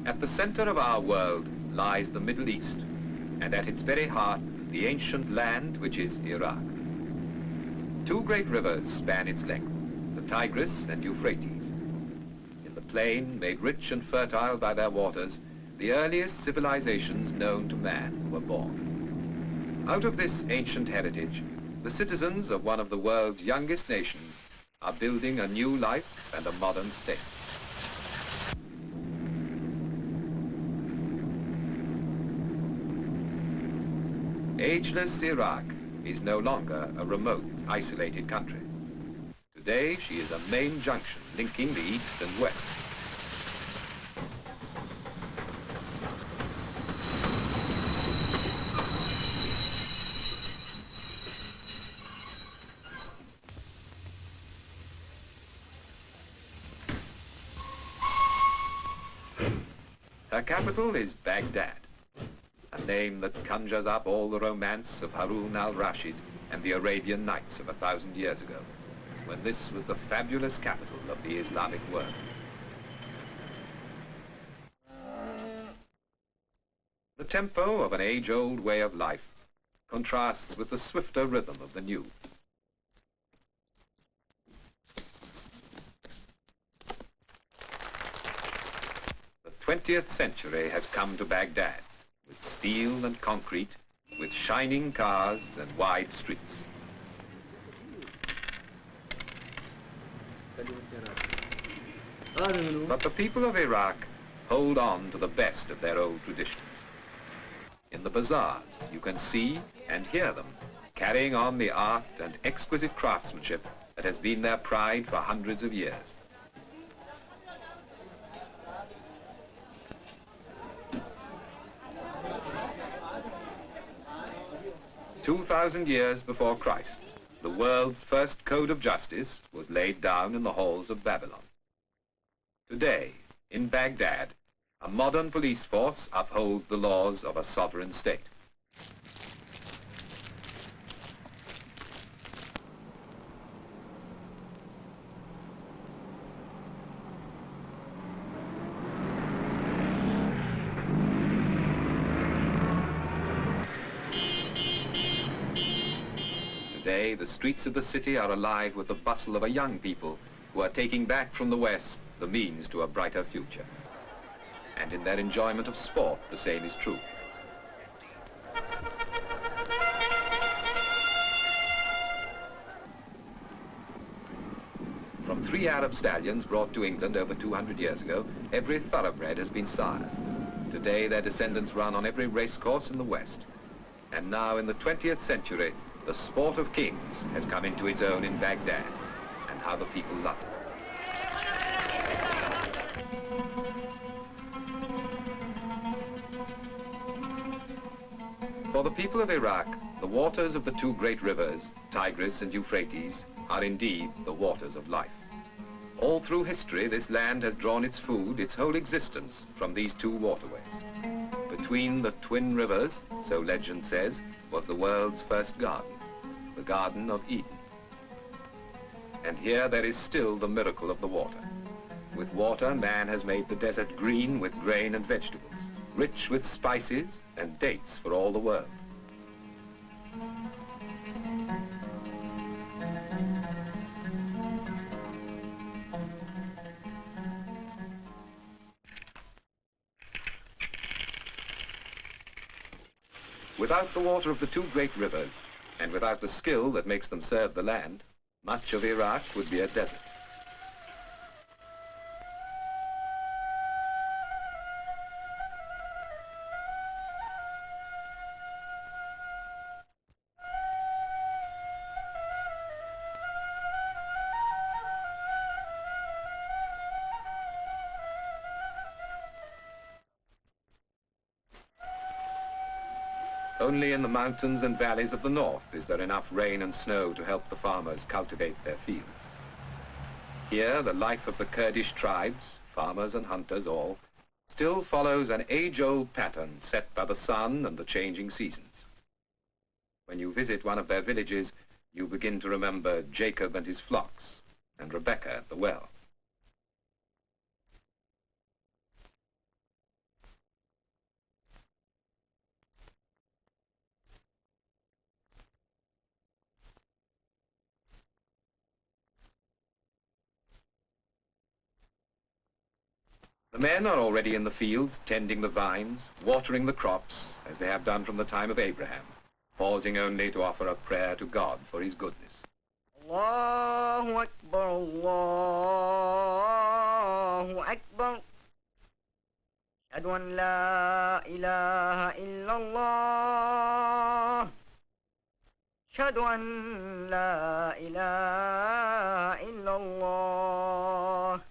At the center of our world lies the Middle East, and at its very heart, the ancient land which is Iraq. Two great rivers span its length, the Tigris and Euphrates. In the plain, made rich and fertile by their waters, the earliest civilizations known to man were born. Out of this ancient heritage, the citizens of one of the world's youngest nations are building a new life and a modern state. Ageless Iraq is no longer a remote, isolated country. Today, she is a main junction linking the East and West. Her capital is Baghdad, a name that conjures up all the romance of Harun al-Rashid and the Arabian Nights of 1,000 years ago, when this was the fabulous capital of the Islamic world. The tempo of an age-old way of life contrasts with the swifter rhythm of the new. The 20th century has come to Baghdad, with steel and concrete, with shining cars and wide streets. But the people of Iraq hold on to the best of their old traditions. In the bazaars, you can see and hear them carrying on the art and exquisite craftsmanship that has been their pride for hundreds of years. "2,000 years before Christ, the world's first code of justice was laid down in the halls of Babylon. Today, in Baghdad, a modern police force upholds the laws of a sovereign state. Today, the streets of the city are alive with the bustle of a young people who are taking back from the West the means to a brighter future. And in their enjoyment of sport, the same is true. From 3 Arab stallions brought to England over 200 years ago, every thoroughbred has been sired. Today, their descendants run on every racecourse in the West. And now, in the 20th century, the sport of kings has come into its own in Baghdad, and how the people love it. For the people of Iraq, the waters of the two great rivers, Tigris and Euphrates, are indeed the waters of life. All through history, this land has drawn its food, its whole existence, from these two waterways. Between the twin rivers, so legend says, was the world's first garden, the Garden of Eden. And here there is still the miracle of the water. With water, man has made the desert green with grain and vegetables, rich with spices and dates for all the world. Without the water of the two great rivers, and without the skill that makes them serve the land, much of Iraq would be a desert. Only in the mountains and valleys of the north is there enough rain and snow to help the farmers cultivate their fields. Here, the life of the Kurdish tribes, farmers and hunters all, still follows an age-old pattern set by the sun and the changing seasons. When you visit one of their villages, you begin to remember Jacob and his flocks, and Rebecca at the well. The men are already in the fields, tending the vines, watering the crops, as they have done from the time of Abraham, pausing only to offer a prayer to God for his goodness. Allahu Akbar, Allahu Akbar. Ashhadu an la ilaha illallah. Ashhadu an la ilaha illallah.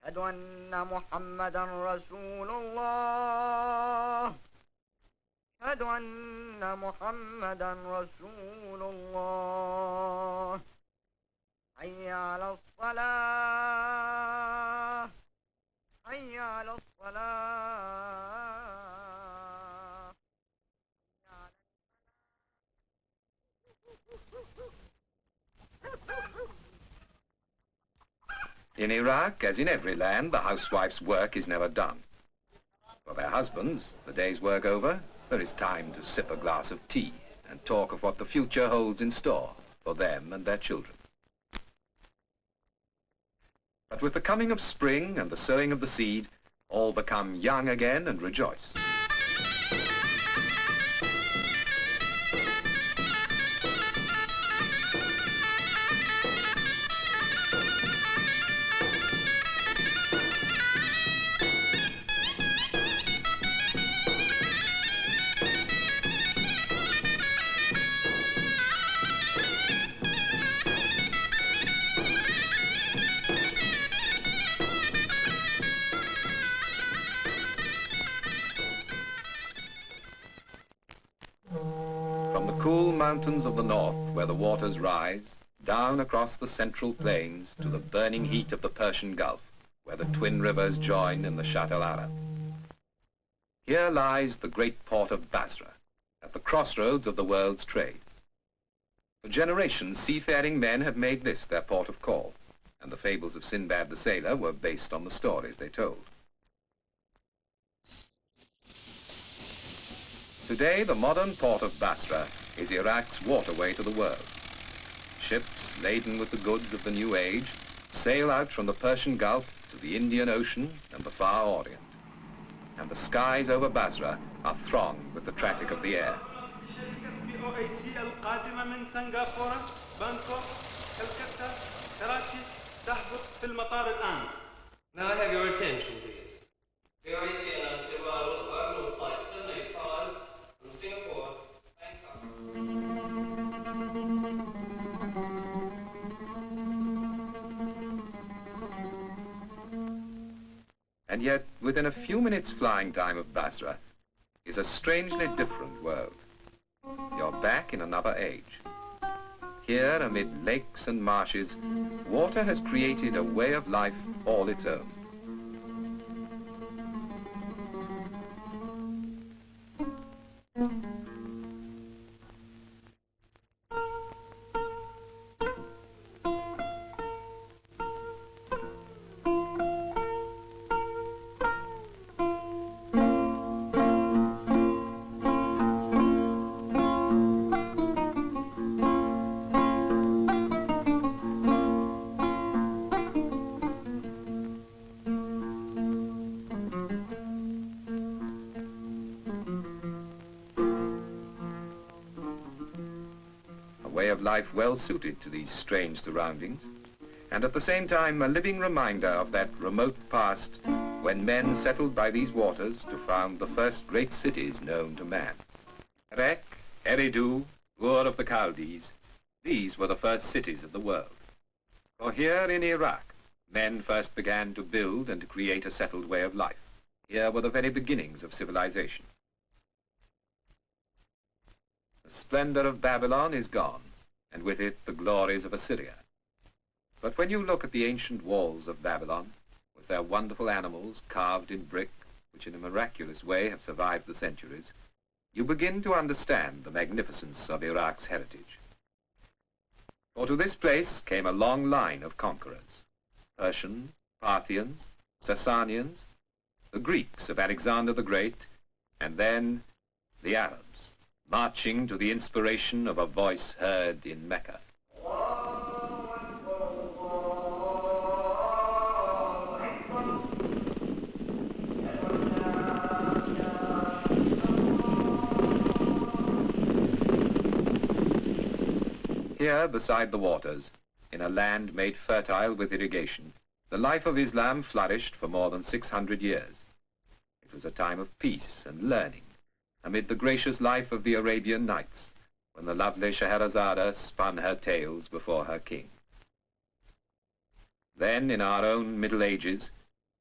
أشهد أن محمدا رسول الله أشهد أن محمدا رسول الله حي على الصلاة حي على الصلاة. In Iraq, as in every land, the housewife's work is never done. For their husbands, the day's work over, there is time to sip a glass of tea and talk of what the future holds in store for them and their children. But with the coming of spring and the sowing of the seed, all become young again and rejoice. From the cool mountains of the north, where the waters rise, down across the central plains to the burning heat of the Persian Gulf, where the twin rivers join in the Shatt al-Arab. Here lies the great port of Basra, at the crossroads of the world's trade. For generations, seafaring men have made this their port of call, and the fables of Sinbad the Sailor were based on the stories they told. Today, the modern port of Basra is Iraq's waterway to the world. Ships laden with the goods of the new age sail out from the Persian Gulf to the Indian Ocean and the Far Orient. And the skies over Basra are thronged with the traffic of the air. Now I have your attention, please. The OAC announced the arrival of cargo flight 785 from Singapore, Bangkok. And yet, within a few minutes flying time of Basra is a strangely different world. You're back in another age. Here, amid lakes and marshes, water has created a way of life all its own. Way of life well suited to these strange surroundings, and at the same time a living reminder of that remote past when men settled by these waters to found the first great cities known to man. Erech, Eridu, Ur of the Chaldees, these were the first cities of the world. For here in Iraq, men first began to build and to create a settled way of life. Here were the very beginnings of civilization. The splendor of Babylon is gone, and with it the glories of Assyria. But when you look at the ancient walls of Babylon, with their wonderful animals carved in brick, which in a miraculous way have survived the centuries, you begin to understand the magnificence of Iraq's heritage. For to this place came a long line of conquerors: Persians, Parthians, Sasanians, the Greeks of Alexander the Great, and then the Arabs, marching to the inspiration of a voice heard in Mecca. Here, beside the waters, in a land made fertile with irrigation, the life of Islam flourished for more than 600 years. It was a time of peace and learning, amid the gracious life of the Arabian Nights, when the lovely Scheherazade spun her tales before her king. Then, in our own Middle Ages,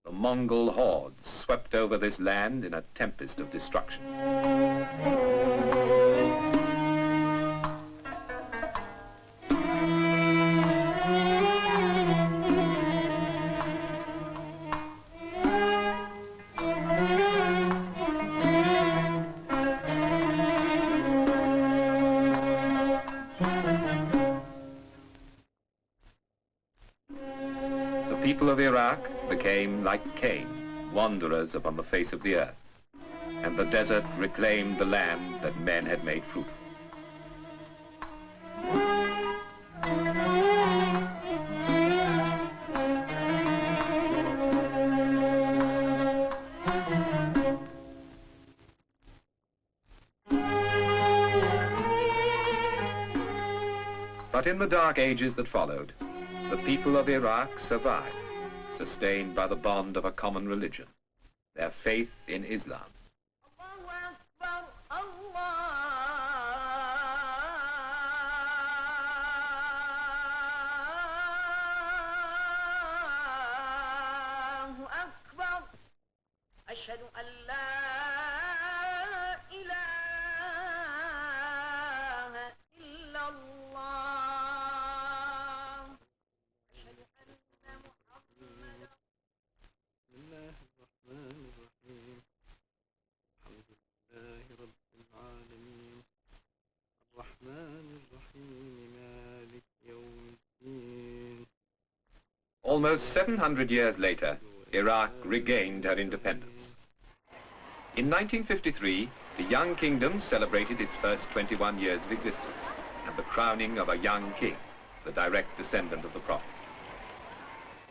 the Mongol hordes swept over this land in a tempest of destruction. The people of Iraq became, like Cain, wanderers upon the face of the earth, and the desert reclaimed the land that men had made fruitful. But in the dark ages that followed, the people of Iraq survived, sustained by the bond of a common religion, their faith in Islam. Almost 700 years later, Iraq regained her independence. In 1953, the young kingdom celebrated its first 21 years of existence, and the crowning of a young king, the direct descendant of the Prophet.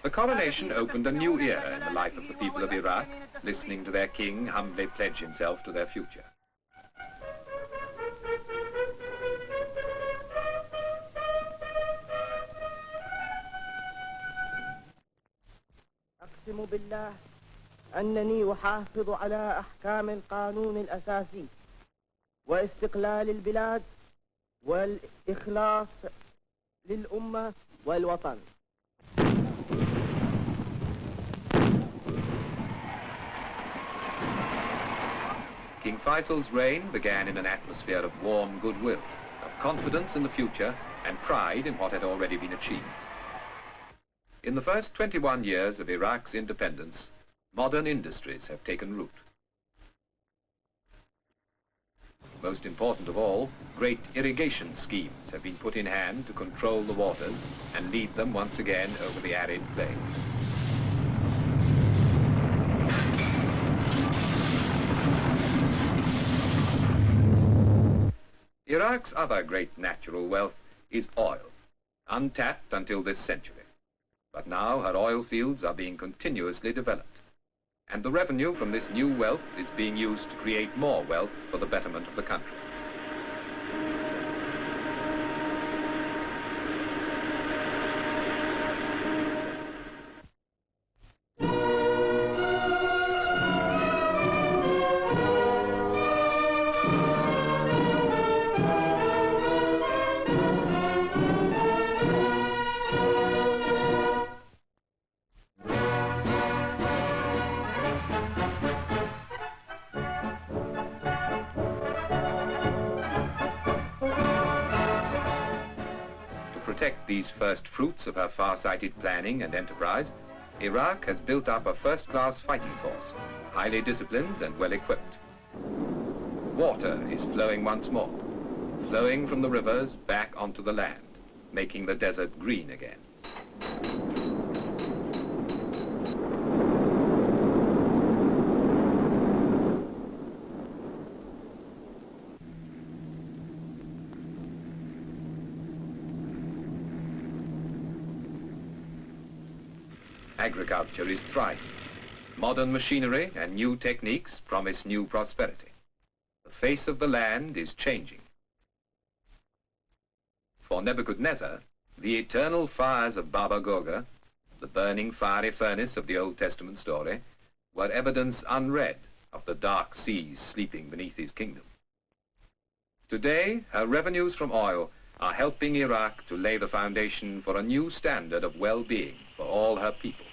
The coronation opened a new era in the life of the people of Iraq, listening to their king humbly pledge himself to their future. أقسم بالله أنني أحافظ على أحكام القانون الأساسي واستقلال البلاد والإخلاص للأمة والوطن. King Faisal's reign began in an atmosphere of warm goodwill, of confidence in the future and pride in what had already been achieved. In the first 21 years of Iraq's independence, modern industries have taken root. Most important of all, great irrigation schemes have been put in hand to control the waters and lead them once again over the arid plains. Iraq's other great natural wealth is oil, untapped until this century. But now her oil fields are being continuously developed, and the revenue from this new wealth is being used to create more wealth for the betterment of the country. reflect these first fruits of her far-sighted planning and enterprise, Iraq has built up a first-class fighting force, highly disciplined and well-equipped. Water is flowing once more, flowing from the rivers back onto the land, making the desert green again. Agriculture is thriving. Modern machinery and new techniques promise new prosperity. The face of the land is changing. For Nebuchadnezzar, the eternal fires of Baba Goga, the burning fiery furnace of the Old Testament story, were evidence unread of the dark seas sleeping beneath his kingdom. Today, her revenues from oil are helping Iraq to lay the foundation for a new standard of well-being for all her people.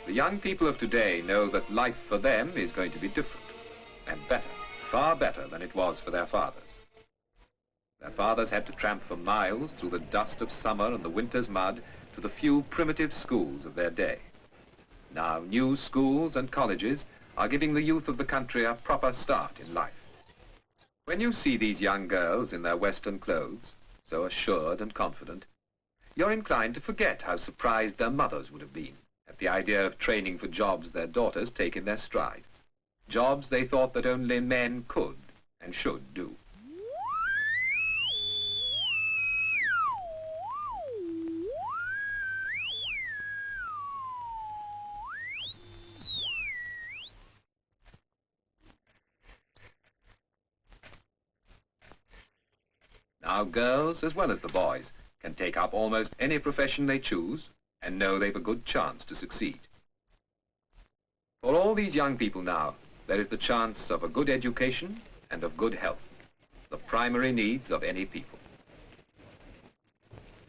The young people of today know that life for them is going to be different and better, far better than it was for their fathers. Their fathers had to tramp for miles through the dust of summer and the winter's mud to the few primitive schools of their day. Now new schools and colleges are giving the youth of the country a proper start in life. When you see these young girls in their Western clothes, so assured and confident, you're inclined to forget how surprised their mothers would have been at the idea of training for jobs their daughters take in their stride, jobs they thought that only men could and should do. Now girls, as well as the boys, can take up almost any profession they choose and know they've a good chance to succeed. For all these young people now, there is the chance of a good education and of good health, the primary needs of any people.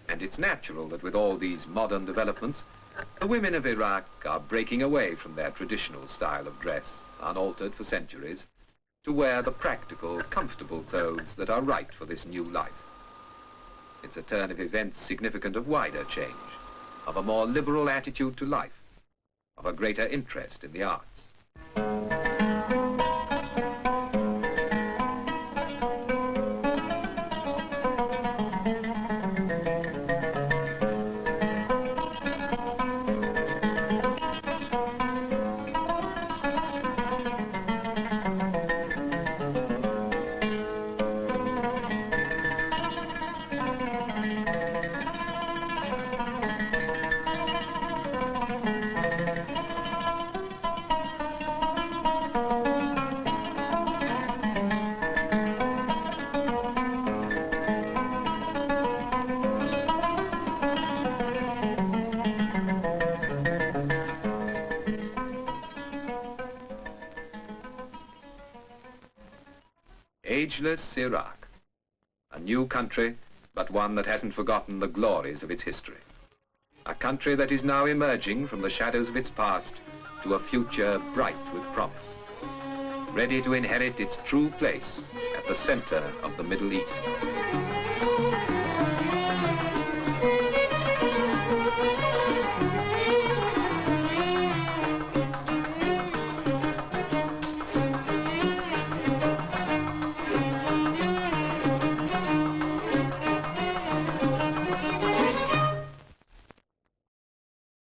And it's natural that with all these modern developments, the women of Iraq are breaking away from their traditional style of dress, unaltered for centuries, to wear the practical, comfortable clothes that are right for this new life. It's a turn of events significant of wider change, of a more liberal attitude to life, of a greater interest in the arts. Ageless Iraq, a new country, but one that hasn't forgotten the glories of its history. A country that is now emerging from the shadows of its past to a future bright with promise, ready to inherit its true place at the center of the Middle East.